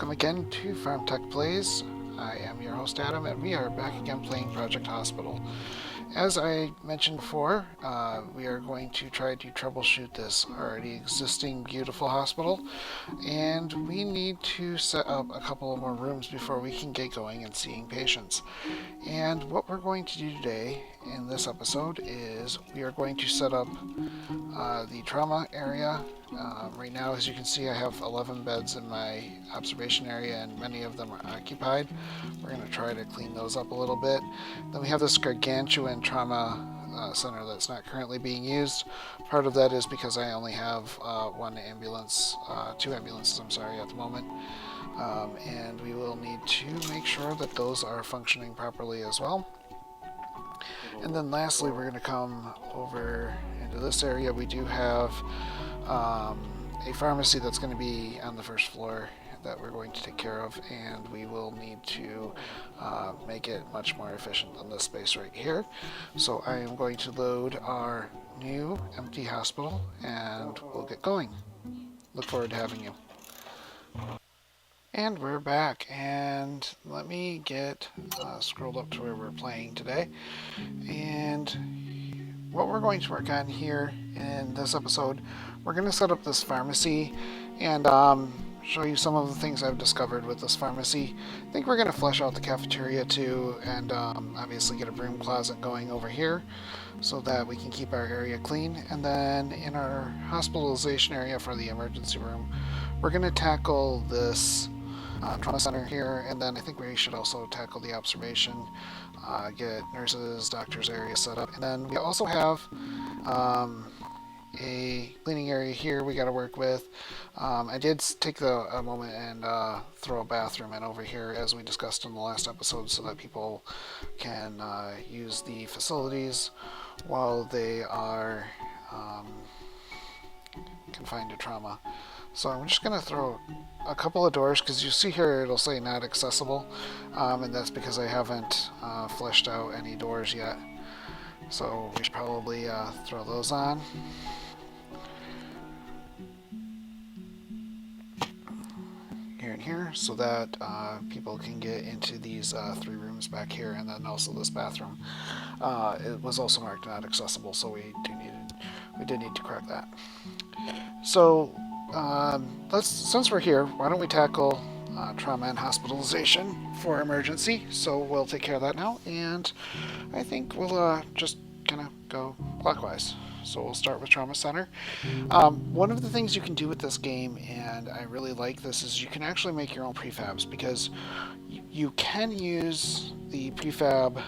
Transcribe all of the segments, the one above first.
Welcome again to Pharm Tech Plays. I am your host Adam, and we are back again playing Project Hospital. As I mentioned before, we are going to try to troubleshoot this already existing beautiful hospital, and we need to set up a couple of more rooms before we can get going and seeing patients. And what we're going to do today in this episode is we are going to set up the trauma area. Right now, as you can see, I have 11 beds in my observation area, and many of them are occupied. We're going to try to clean those up a little bit. Then we have this gargantuan trauma center that's not currently being used. Part of that is because I only have two ambulances, at the moment. And we will need to make sure that those are functioning properly as well. And then lastly, we're going to come over into this area. We do have a pharmacy that's going to be on the first floor that we're going to take care of, and we will need to make it much more efficient than this space right here. So I am going to load our new empty hospital, and we'll get going. Look forward to having you. And we're back, and let me get scrolled up to where we're playing today. And what we're going to work on here in this episode, we're going to set up this pharmacy and show you some of the things I've discovered with this pharmacy. I think we're going to flesh out the cafeteria too, and obviously get a broom closet going over here so that we can keep our area clean. And then in our hospitalization area for the emergency room, we're going to tackle this trauma center here, and then I think we should also tackle the observation, get nurses, doctors area set up. And then we also have a cleaning area here we got to work with. I did take a moment and throw a bathroom in over here, as we discussed in the last episode, so that people can use the facilities while they are confined to trauma. So I'm just going to throw a couple of doors, because you see here it'll say not accessible, and that's because I haven't fleshed out any doors yet. So we should probably throw those on. Here and here, so that people can get into these three rooms back here, and then also this bathroom. It was also marked not accessible, so we did need to correct that. So since we're here, why don't we tackle trauma and hospitalization for emergency? So we'll take care of that now, and I think we'll just kind of go clockwise. So we'll start with trauma center. One of the things you can do with this game, and I really like this, is you can actually make your own prefabs, because you can use the prefab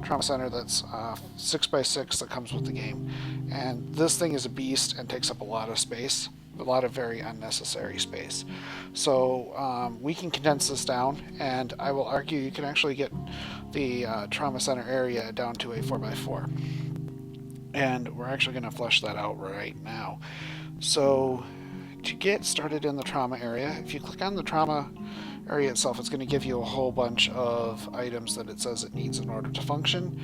trauma center that's 6x6 that comes with the game, and this thing is a beast and takes up a lot of space, a lot of very unnecessary space. So we can condense this down, and I will argue you can actually get the trauma center area down to a 4x4, and we're actually going to flesh that out right now. So to get started in the trauma area, if you click on the trauma area itself, it's going to give you a whole bunch of items that it says it needs in order to function.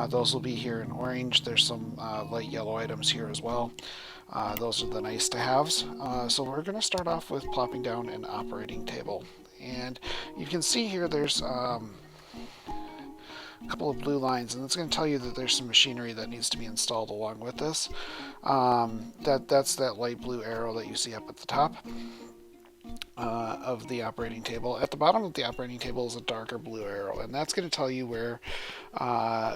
Those will be here in orange. There's some light yellow items here as well. Those are the nice to haves. So we're going to start off with plopping down an operating table, and you can see here there's a couple of blue lines, and it's going to tell you that there's some machinery that needs to be installed along with this. That's that light blue arrow that you see up at the top of the operating table. At the bottom of the operating table is a darker blue arrow, and that's going to tell you where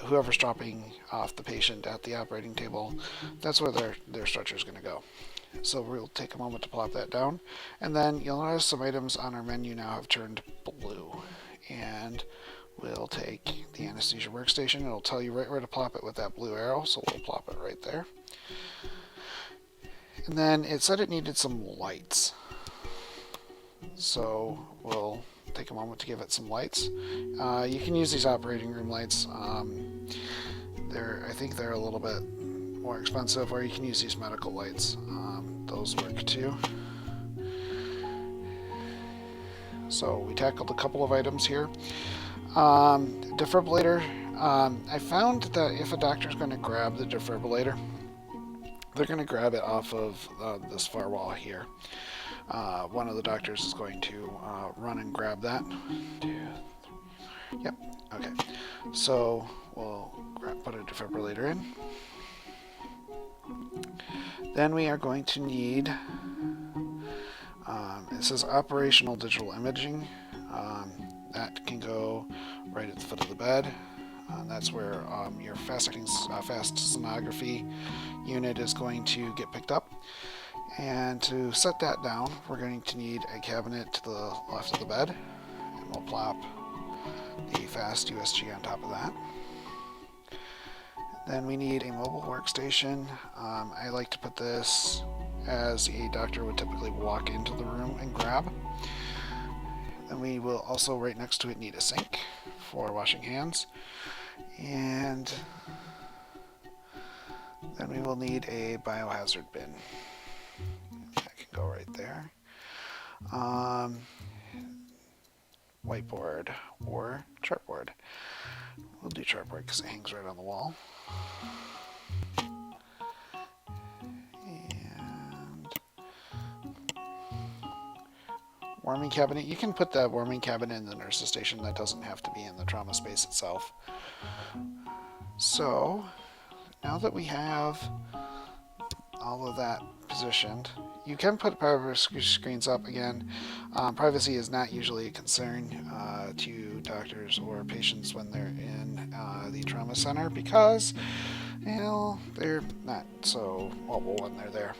whoever's dropping off the patient at the operating table, that's where their stretcher is going to go. So we'll take a moment to plop that down, and then you'll notice some items on our menu now have turned blue, and we'll take the anesthesia workstation. It'll tell you right where to plop it with that blue arrow, so we'll plop it right there. And then it said it needed some lights, so we'll take a moment to give it some lights. You can use these operating room lights. I think they're a little bit more expensive, or you can use these medical lights. Those work too. So we tackled a couple of items here. Defibrillator. I found that if a doctor's going to grab the defibrillator, they're going to grab it off of this far wall here. One of the doctors is going to run and grab that. 2, 3. Yep. Okay. So we'll put a defibrillator in. Then we are going to need, it says operational digital imaging. That can go right at the foot of the bed. That's where your fast sonography unit is going to get picked up. And to set that down, we're going to need a cabinet to the left of the bed. And we'll plop the fast USG on top of that. Then we need a mobile workstation. I like to put this as a doctor would typically walk into the room and grab. Then we will also, right next to it, need a sink for washing hands. And then we will need a biohazard bin. That can go right there. Whiteboard or chartboard. We'll do chartboard because it hangs right on the wall. And warming cabinet. You can put that warming cabinet in the nurse's station. That doesn't have to be in the trauma space itself. So now that we have all of that positioned, you can put privacy screens up again. Privacy is not usually a concern to doctors or patients when they're in the trauma center because, you know, they're not so mobile when they're there.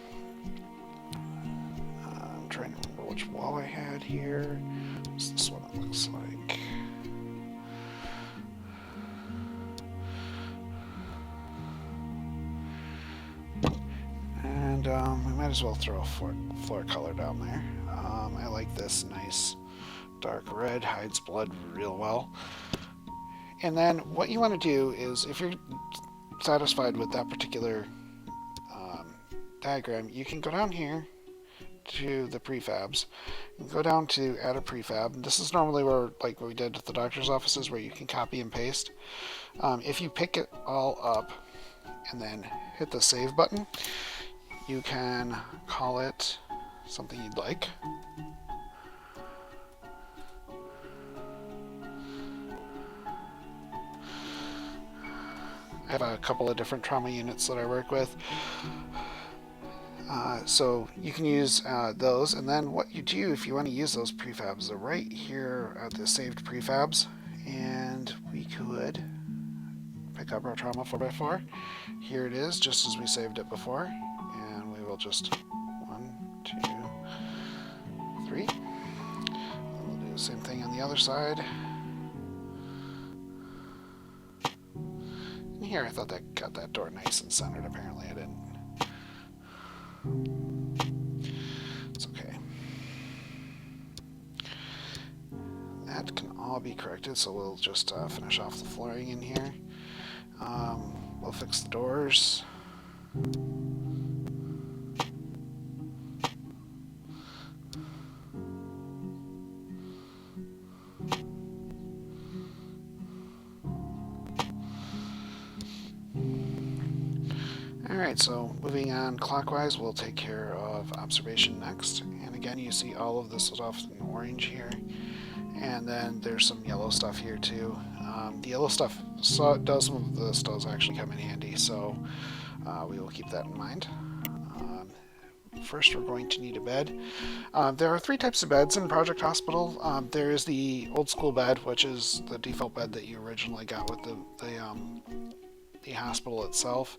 I'm trying to remember which wall I had here. What's this one it looks like? And we might as well throw a floor color down there. I like this nice dark red, hides blood real well. And then what you want to do is, if you're satisfied with that particular diagram, you can go down here to the prefabs and go down to add a prefab. And this is normally where, like what we did with the doctor's offices, where you can copy and paste. If you pick it all up and then hit the save button, you can call it something you'd like. I have a couple of different trauma units that I work with. So you can use those, and then what you do if you want to use those prefabs, they're right here at the saved prefabs, and we could pick up our trauma 4x4. Here it is, just as we saved it before, and we will just 1, 2, 3. And we'll do the same thing on the other side. And here, I thought that got that door nice and centered. Apparently, I didn't. It's okay. That can all be corrected, so we'll just finish off the flooring in here. We'll fix the doors. Alright, so moving on clockwise, we'll take care of observation next. And again, you see all of this is off in orange here. And then there's some yellow stuff here too. The yellow stuff does, some of this does actually come in handy, so we will keep that in mind. First, we're going to need a bed. There are 3 types of beds in Project Hospital. There is the old school bed, which is the default bed that you originally got with the hospital itself.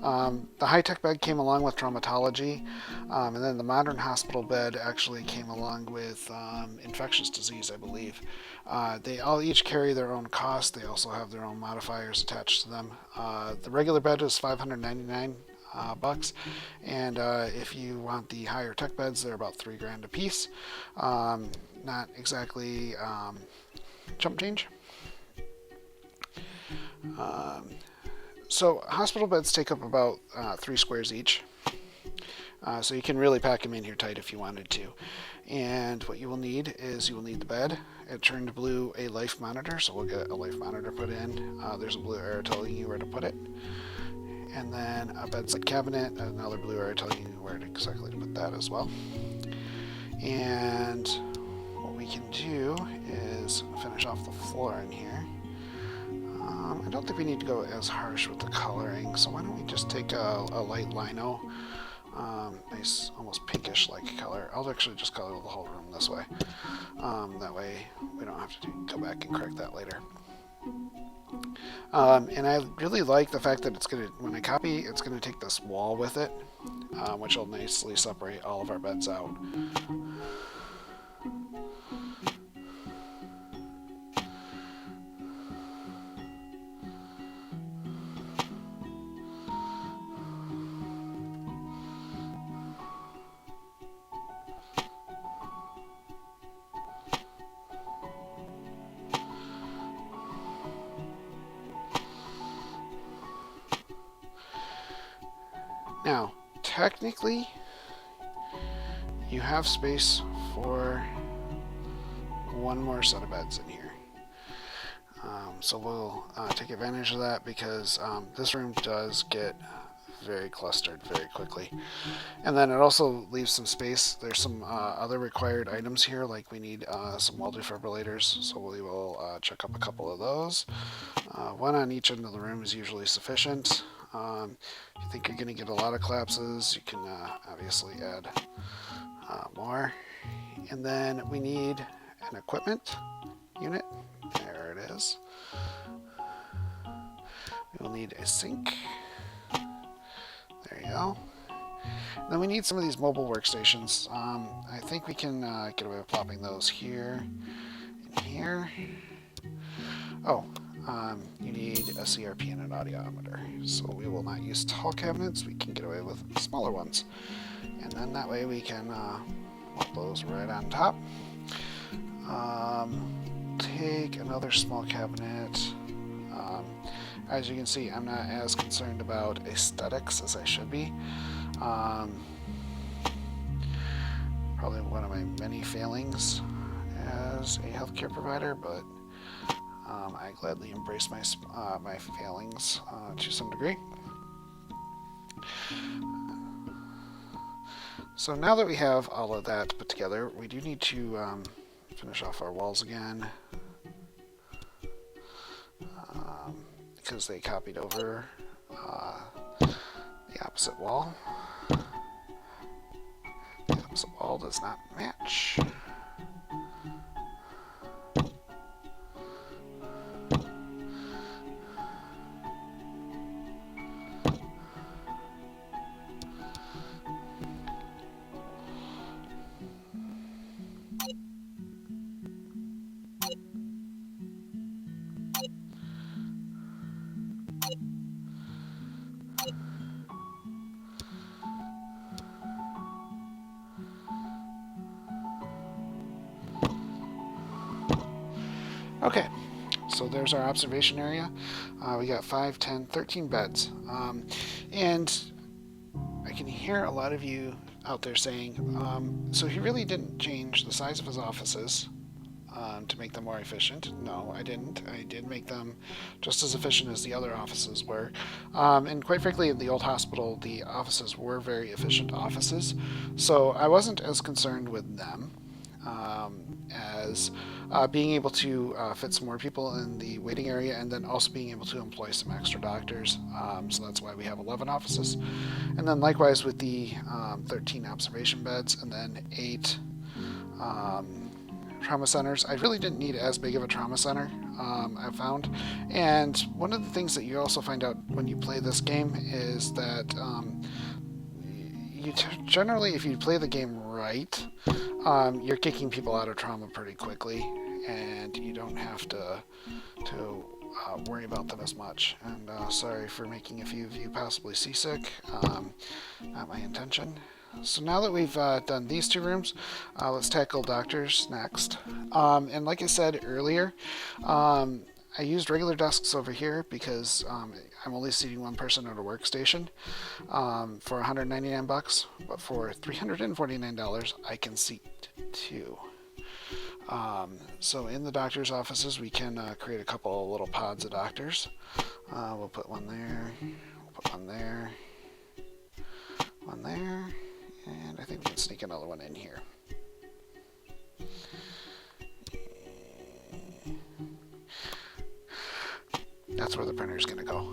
The high-tech bed came along with traumatology, and then the modern hospital bed actually came along with infectious disease, I believe. They all each carry their own cost. They also have their own modifiers attached to them. The regular bed is $599. And if you want the higher tech beds, they're about $3,000 a piece. Not exactly chump change. So hospital beds take up about 3 squares each. So you can really pack them in here tight if you wanted to. And what you will need is the bed. It turned blue a life monitor, so we'll get a life monitor put in. There's a blue arrow telling you where to put it. And then a bedside cabinet, another blue arrow telling you where exactly to put that as well. And what we can do is finish off the floor in here. I don't think we need to go as harsh with the coloring, so why don't we just take a light lino, nice almost pinkish like color. I'll actually just color the whole room this way. That way we don't have to go back and correct that later. And I really like the fact that it's going to, when I copy, it's going to take this wall with it, which will nicely separate all of our beds out. Now, technically, you have space for one more set of beds in here. So we'll take advantage of that because this room does get very clustered very quickly. And then it also leaves some space. There's some other required items here, like we need some wall defibrillators, so we will check up a couple of those. One on each end of the room is usually sufficient. If you think you're going to get a lot of collapses, you can obviously add more. And then we need an equipment unit. There it is. We will need a sink. There you go. And then we need some of these mobile workstations. I think we can get away with plopping those here and here. Oh, you need a CRP and an audiometer. So we will not use tall cabinets. We can get away with smaller ones. And then that way we can put those right on top. Take another small cabinet. As you can see, I'm not as concerned about aesthetics as I should be. Probably one of my many failings as a healthcare provider, but I gladly embrace my failings to some degree. So now that we have all of that put together, we do need to finish off our walls again. Because they copied over the opposite wall. The opposite wall does not match. Okay, so there's our observation area. We got 5, 10, 13 beds. And I can hear a lot of you out there saying, so he really didn't change the size of his offices to make them more efficient. No, I didn't. I did make them just as efficient as the other offices were. And quite frankly, in the old hospital, the offices were very efficient offices. So I wasn't as concerned with them as being able to fit some more people in the waiting area, and then also being able to employ some extra doctors. So that's why we have 11 offices. And then likewise with the 13 observation beds, and then 8 trauma centers. I really didn't need as big of a trauma center, I found. And one of the things that you also find out when you play this game is that generally, if you play the game right, you're kicking people out of trauma pretty quickly, and you don't have to worry about them as much. And sorry for making a few of you possibly seasick. Not my intention. So now that we've done these 2 rooms, let's tackle doctors next. And like I said earlier, I used regular desks over here because I'm only seating one person at a workstation for $199, but for $349, I can seat 2. So in the doctor's offices, we can create a couple of little pods of doctors. We'll put one there, we'll put one there, and I think we can sneak another one in here. That's where the printer's going to go.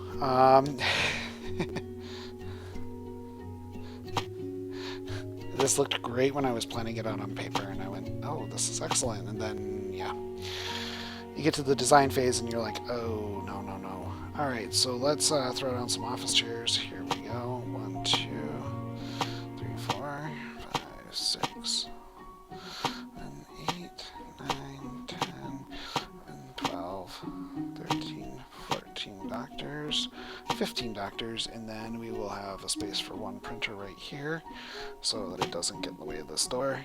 This looked great when I was planning it out on paper, and I went, oh, this is excellent. And then, yeah, you get to the design phase, and you're like, oh, no, no, no. All right, so let's throw down some office chairs. Here we go. 1, 2, 3, 4, 5, 6, 7, 8, 9, 10, 11, 12, 13, 14 doctors, 15 doctors, and then we will have a space for one printer right here so that it doesn't get in the way of this door.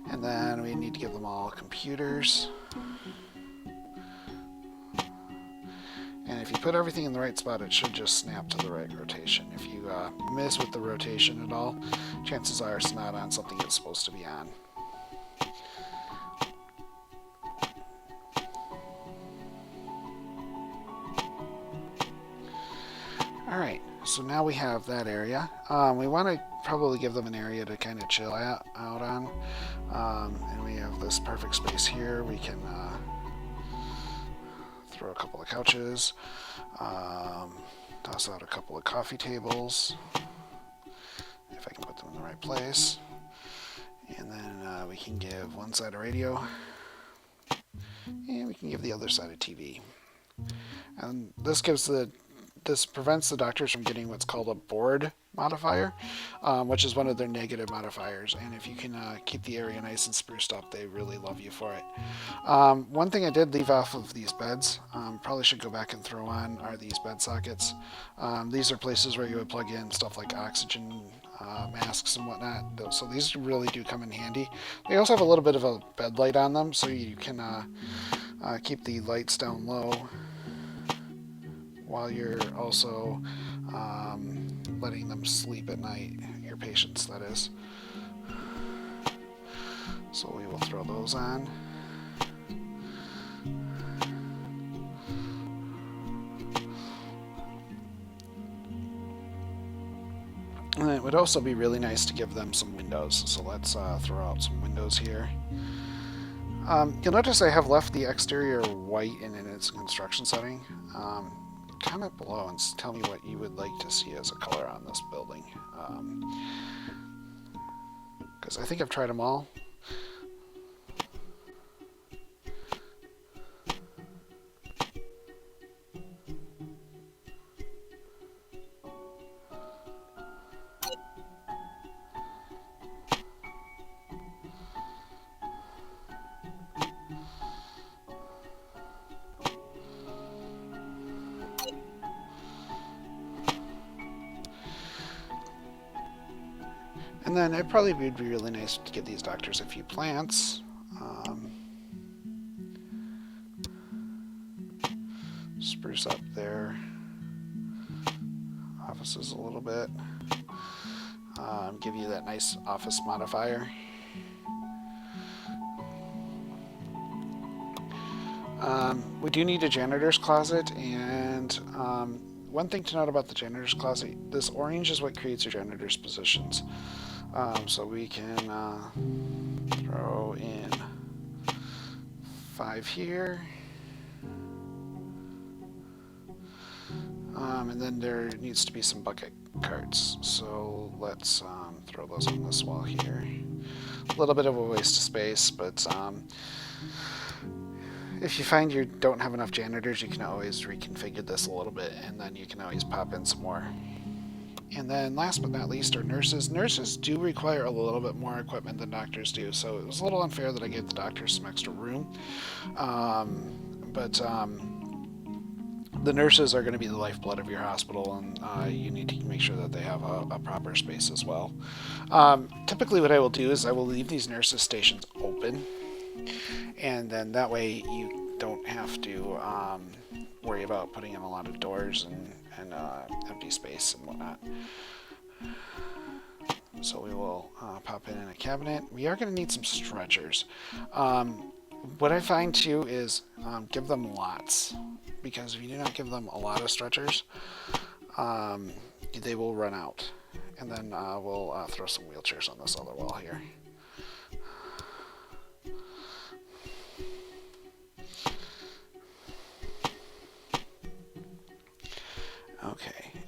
And then we need to give them all computers. And if you put everything in the right spot, it should just snap to the right rotation. If you miss with the rotation at all, chances are it's not on something it's supposed to be on. Alright, so now we have that area. We want to probably give them an area to kind of chill out on. And we have this perfect space here. We can throw a couple of couches, toss out a couple of coffee tables, if I can put them in the right place. And then we can give one side a radio, and we can give the other side a TV. And this prevents the doctors from getting what's called a board modifier, which is one of their negative modifiers. And if you can keep the area nice and spruced up, they really love you for it. One thing I did leave off of these beds, probably should go back and throw on, are these bed sockets. These are places where you would plug in stuff like oxygen masks and whatnot. So these really do come in handy. They also have a little bit of a bed light on them, so you can keep the lights down low while you're also letting them sleep at night, your patients, that is. So we will throw those on. And it would also be really nice to give them some windows. So let's throw out some windows here. You'll notice I have left the exterior white in its construction setting. Comment below and tell me what you would like to see as a color on this building. Because I think I've tried them all. And then it probably would be really nice to give these doctors a few plants. Spruce up their offices a little bit. Give you that nice office modifier. We do need a janitor's closet, and one thing to note about the janitor's closet, this orange is what creates your janitor's positions. So we can throw in 5 here. And then there needs to be some bucket carts. So let's throw those on this wall here. A little bit of a waste of space, but if you find you don't have enough janitors, you can always reconfigure this a little bit, and then you can always pop in some more. And then last but not least are nurses. Nurses do require a little bit more equipment than doctors do, so it was a little unfair that I gave the doctors some extra room. But the nurses are going to be the lifeblood of your hospital, and you need to make sure that they have a proper space as well. Typically what I will do is I will leave these nurses stations open, and then that way you don't have to worry about putting in a lot of doors and empty space and whatnot. So we will pop in a cabinet. We are going to need some stretchers. What I find too is give them lots, because if you do not give them a lot of stretchers, they will run out. And then we'll throw some wheelchairs on this other wall here.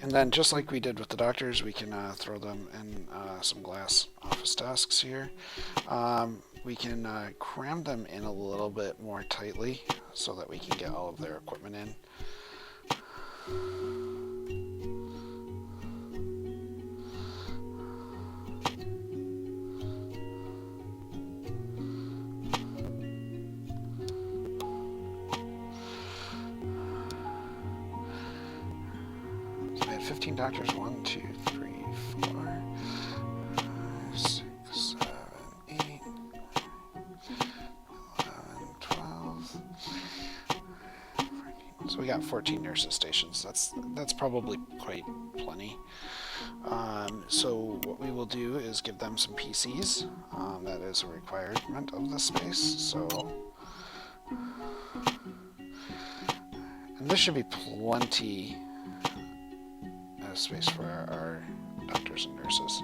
And then just like we did with the doctors, we can throw them in some glass office desks here. We can cram them in a little bit more tightly so that we can get all of their equipment in. So we had 15 doctors. 1, 2, 3, 4, 5, 6, 7, 8, 11, 12. So we got 14 nurses stations. That's probably quite plenty. So what we will do is give them some PCs. That is a requirement of the space. So, and this should be plenty of space for our doctors and nurses.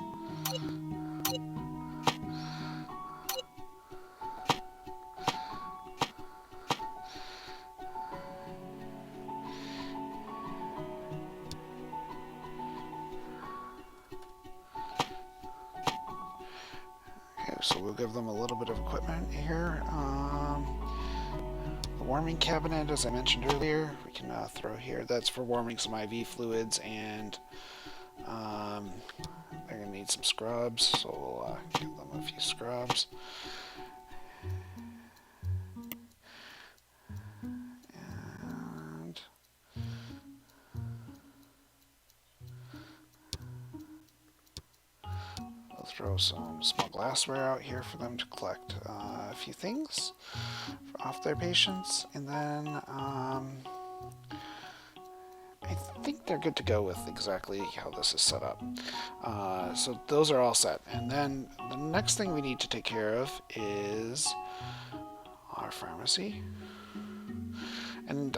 So we'll give them a little bit of equipment here. The warming cabinet, as I mentioned earlier, we can throw here. That's for warming some IV fluids, and they're going to need some scrubs, so we'll give them a few scrubs. And we'll throw some small glassware out here for them to collect a few things off their patients, and then I think they're good to go with exactly how this is set up. So those are all set, and then the next thing we need to take care of is our pharmacy. And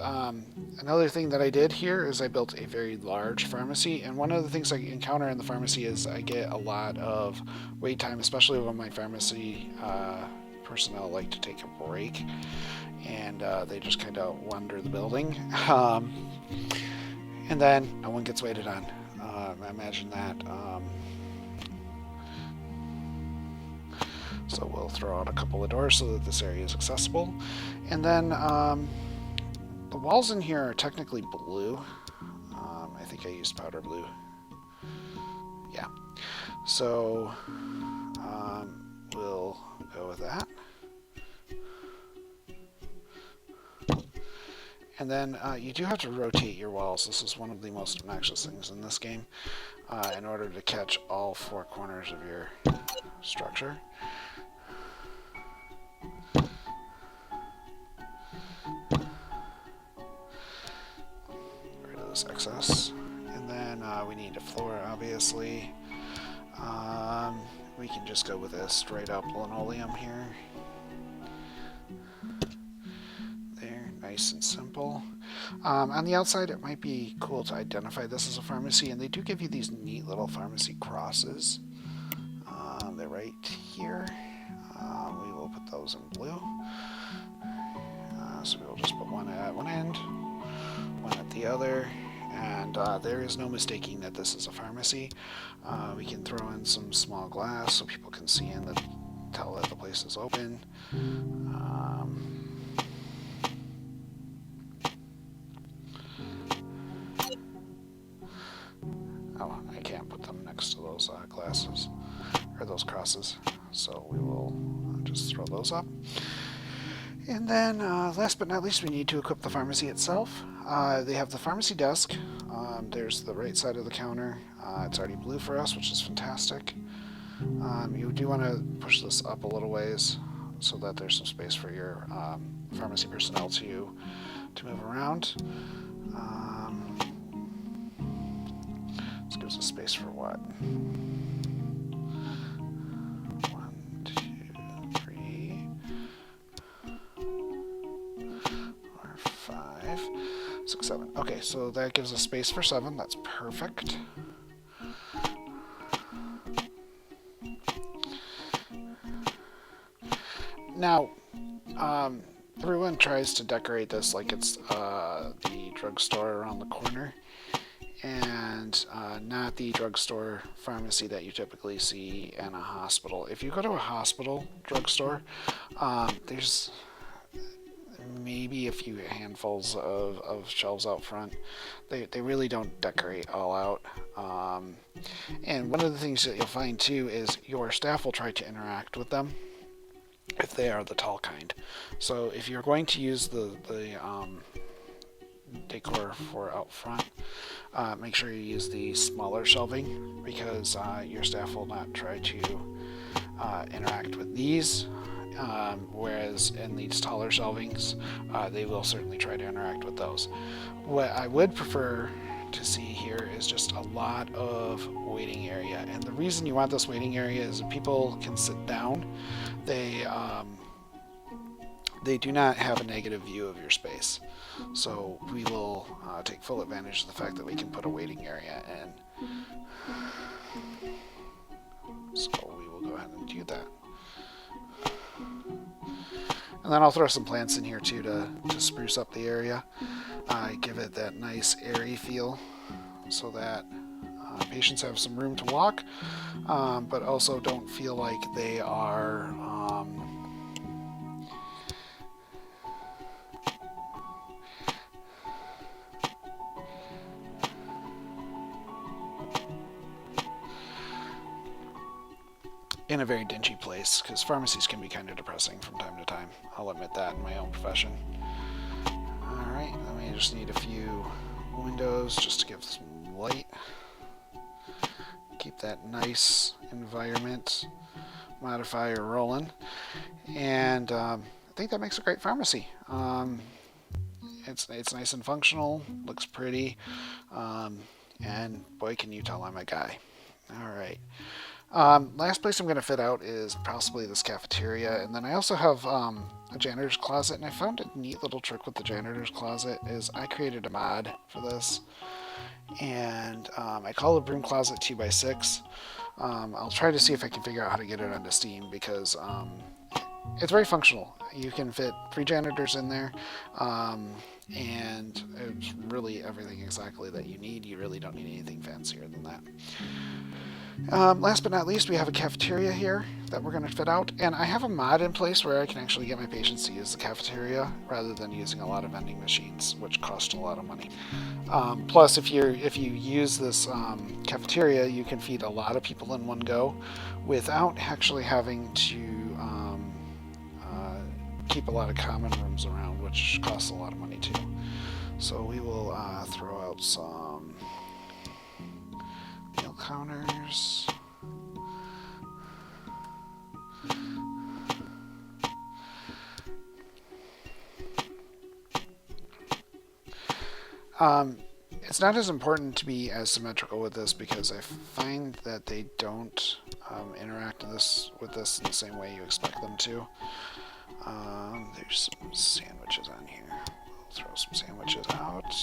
another thing that I did here is I built a very large pharmacy, and one of the things I encounter in the pharmacy is I get a lot of wait time, especially when my pharmacy personnel like to take a break, and they just kind of wander the building. And then no one gets waited on. Imagine that. So we'll throw out a couple of doors so that this area is accessible. And then the walls in here are technically blue. I think I used powder blue. Yeah. So we'll go with that. And then you do have to rotate your walls. This is one of the most obnoxious things in this game, in order to catch all four corners of your structure. Get rid of this excess. And then we need a floor, obviously. We can just go with a straight up linoleum here. Nice and simple. On the outside, it might be cool to identify this as a pharmacy, and they do give you these neat little pharmacy crosses. They're right here. We will put those in blue. So we will just put one at one end, one at the other, and there is no mistaking that this is a pharmacy. We can throw in some small glass so people can see in and tell that the place is open. Oh, I can't put them next to those glasses, or those crosses, so we will just throw those up. And then, last but not least, we need to equip the pharmacy itself. They have the pharmacy desk. There's the right side of the counter. It's already blue for us, which is fantastic. You do want to push this up a little ways so that there's some space for your pharmacy personnel to move around. This gives us space for what? 1, 2, 3, 4, 5, 6, 7. Okay, so that gives us space for 7. That's perfect. Now, everyone tries to decorate this like it's the drugstore around the corner. and not the drugstore pharmacy that you typically see in a hospital. If you go to a hospital drugstore, there's maybe a few handfuls of shelves out front. They really don't decorate all out. And one of the things that you'll find too is your staff will try to interact with them if they are the tall kind. So if you're going to use the decor for out front, make sure you use the smaller shelving, because your staff will not try to interact with these, whereas in these taller shelvings they will certainly try to interact with those. What I would prefer to see here is just a lot of waiting area, and the reason you want this waiting area is that people can sit down. They do not have a negative view of your space. So we will take full advantage of the fact that we can put a waiting area in. So we will go ahead and do that. And then I'll throw some plants in here too to spruce up the area. Give it that nice airy feel so that patients have some room to walk, but also don't feel like they are in a very dingy place, because pharmacies can be kind of depressing from time to time. I'll admit that in my own profession. Alright, then we just need a few windows just to give some light. Keep that nice environment modifier rolling. And I think that makes a great pharmacy. It's nice and functional, looks pretty, and boy can you tell I'm a guy. Alright. Last place I'm going to fit out is possibly this cafeteria, and then I also have a janitor's closet, and I found a neat little trick with the janitor's closet is I created a mod for this, and I call it broom closet 2x6. I'll try to see if I can figure out how to get it onto Steam, because it's very functional. You can fit 3 janitors in there, and it's really everything exactly that you need. You really don't need anything fancier than that. Last but not least, we have a cafeteria here that we're going to fit out, and I have a mod in place where I can actually get my patients to use the cafeteria rather than using a lot of vending machines, which cost a lot of money. Plus, if you use this cafeteria, you can feed a lot of people in one go without actually having to keep a lot of common rooms around, which costs a lot of money too. So we will throw out some meal counters. It's not as important to be as symmetrical with this, because I find that they don't interact with this in the same way you expect them to. There's some sandwiches on here. We'll throw some sandwiches out.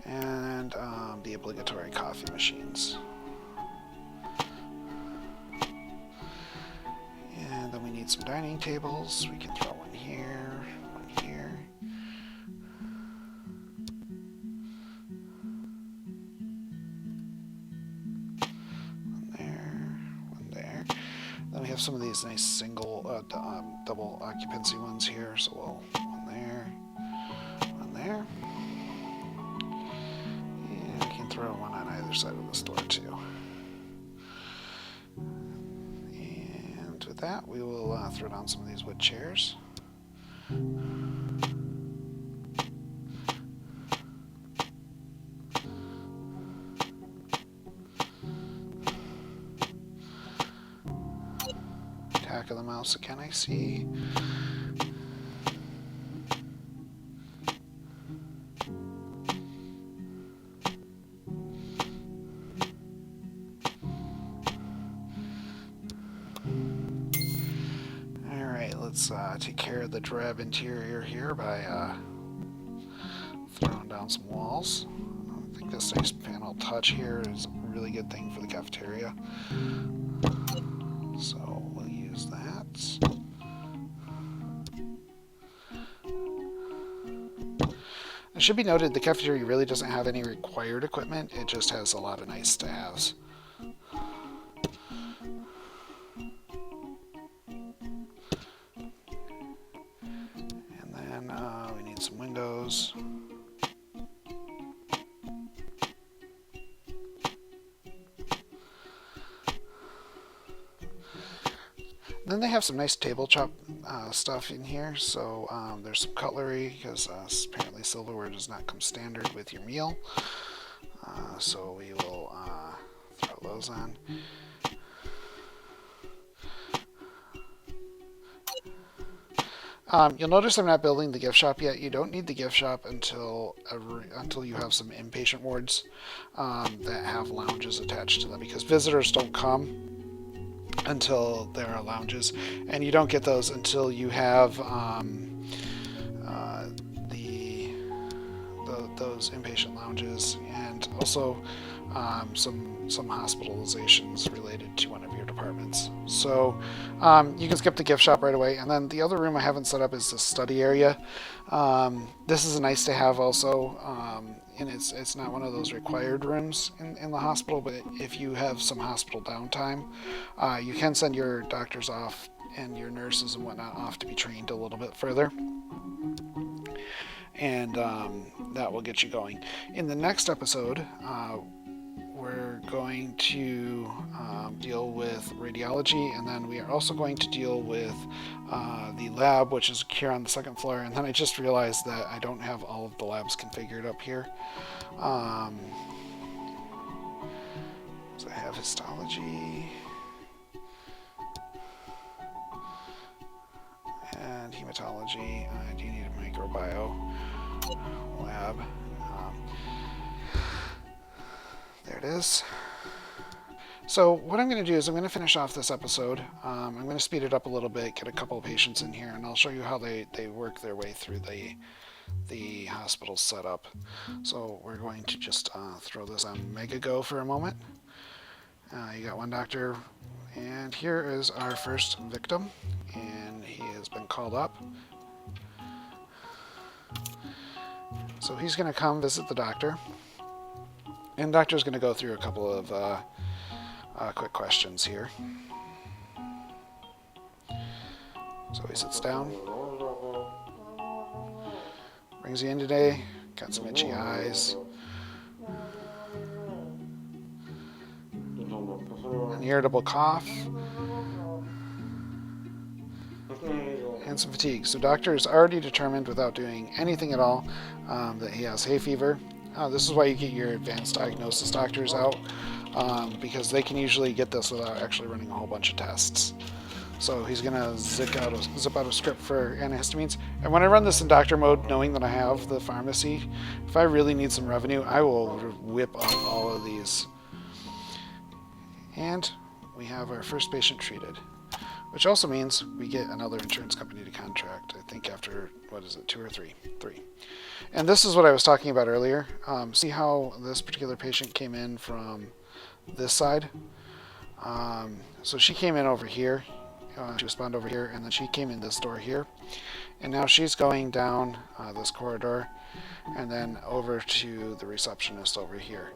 And the obligatory coffee machines. And then we need some dining tables. We can throw one here, one here. One there, one there. Then we have some of these nice single, double occupancy ones here. So we'll one there, one there. Throw one on either side of this door too. And with that, we will throw down some of these wood chairs. Attack of the mouse again, I see. Let's take care of the drab interior here by throwing down some walls. I think this nice panel touch here is a really good thing for the cafeteria. So we'll use that. It should be noted the cafeteria really doesn't have any required equipment, it just has a lot of nice to haves. And then we need some windows. Then they have some nice tabletop stuff in here. So there's some cutlery because apparently silverware does not come standard with your meal. So we will throw those on. You'll notice I'm not building the gift shop yet. You don't need the gift shop until you have some inpatient wards that have lounges attached to them, because visitors don't come until there are lounges, and you don't get those until you have those inpatient lounges, and also some hospitalizations related to one of your departments. So you can skip the gift shop right away. And then the other room I haven't set up is the study area. This is nice to have also, and it's not one of those required rooms in the hospital, but if you have some hospital downtime, you can send your doctors off and your nurses and whatnot off to be trained a little bit further. And that will get you going. In the next episode, we're going to deal with radiology, and then we are also going to deal with the lab, which is here on the second floor. And then I just realized that I don't have all of the labs configured up here. So I have histology and hematology. I do need a microbio lab. There it is. So what I'm going to do is I'm going to finish off this episode. I'm going to speed it up a little bit, get a couple of patients in here, and I'll show you how they work their way through the hospital setup. So we're going to just throw this on Mega Go for a moment. You got one doctor, and here is our first victim, and he has been called up. So he's going to come visit the doctor, and the doctor's going to go through a couple of quick questions here. So he sits down, brings you in today, got some itchy eyes, an irritable cough, and some fatigue. So doctor has already determined without doing anything at all that he has hay fever. This is why you get your advanced diagnosis doctors out, because they can usually get this without actually running a whole bunch of tests. So he's going to zip out a script for antihistamines. And when I run this in doctor mode, knowing that I have the pharmacy, if I really need some revenue, I will whip up all of these. And we have our first patient treated, which also means we get another insurance company to contract, I think after, 2 or 3? 3. And this is what I was talking about earlier. See how this particular patient came in from this side? So she came in over here. She was spawned over here, and then she came in this door here. And now she's going down this corridor and then over to the receptionist over here.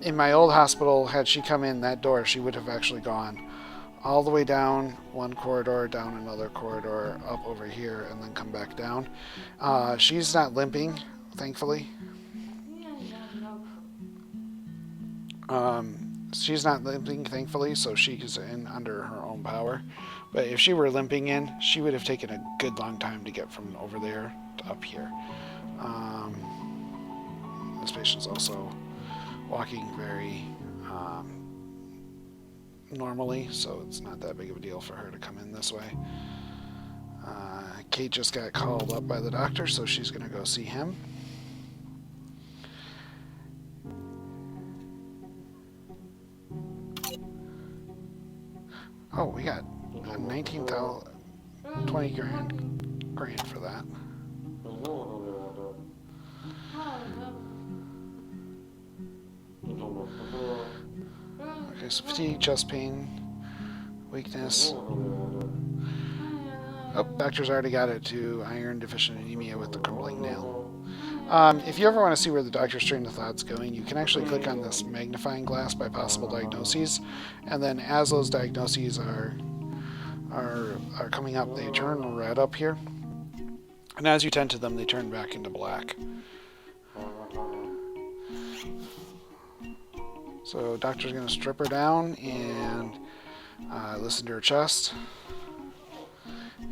In my old hospital, had she come in that door, she would have actually gone all the way down one corridor, down another corridor, up over here, and then come back down. She's not limping, thankfully. She's not limping, thankfully, so she's in under her own power. But if she were limping in, she would have taken a good long time to get from over there to up here. This patient's also walking very normally, so it's not that big of a deal for her to come in this way. Kate just got called up by the doctor, so she's going to go see him. Oh, we got 19,000, 20 grand for that. Okay, so fatigue, chest pain, weakness. Oh, doctor's already got it to iron deficient anemia with the crumbling nail. If you ever want to see where the doctor's train of thought's going, you can actually click on this magnifying glass by possible diagnoses, and then as those diagnoses are coming up, they turn red up here, and as you tend to them, they turn back into black. So doctor's going to strip her down and listen to her chest.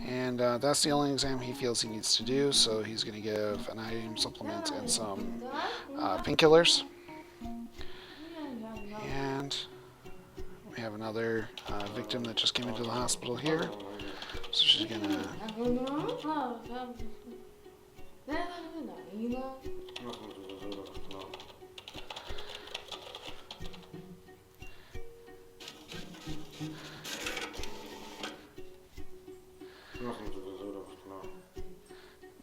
And that's the only exam he feels he needs to do, so he's going to give an iodine supplement and some painkillers. And we have another victim that just came into the hospital here. So she's going to...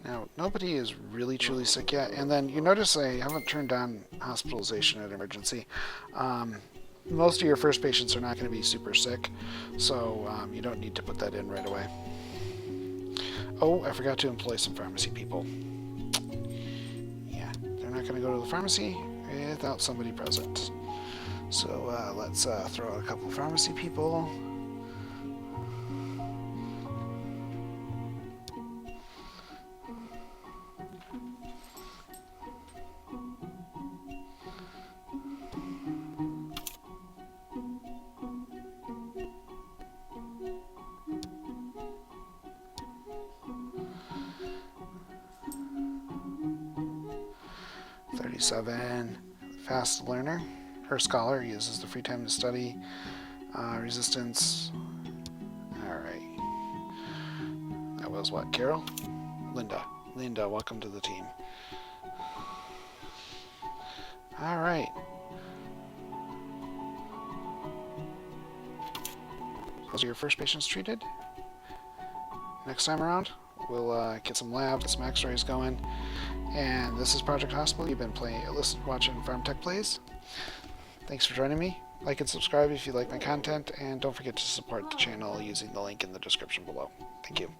Now, nobody is really truly sick yet, and then you notice I haven't turned on hospitalization at emergency. Most of your first patients are not going to be super sick, so you don't need to put that in right away. Oh, I forgot to employ some pharmacy people. Yeah, they're not going to go to the pharmacy without somebody present. So let's throw out a couple pharmacy people. Fast learner, or scholar, uses the free time to study. Resistance. Alright. That was what, Carol? Linda. Linda, welcome to the team. Alright. Those are your first patients treated. Next time around, we'll get some labs, get some x-rays going. And this is Project Hospital. You've been watching Pharm Tech Plays. Thanks for joining me. Like and subscribe if you like my content, and don't forget to support the channel using the link in the description below. Thank you.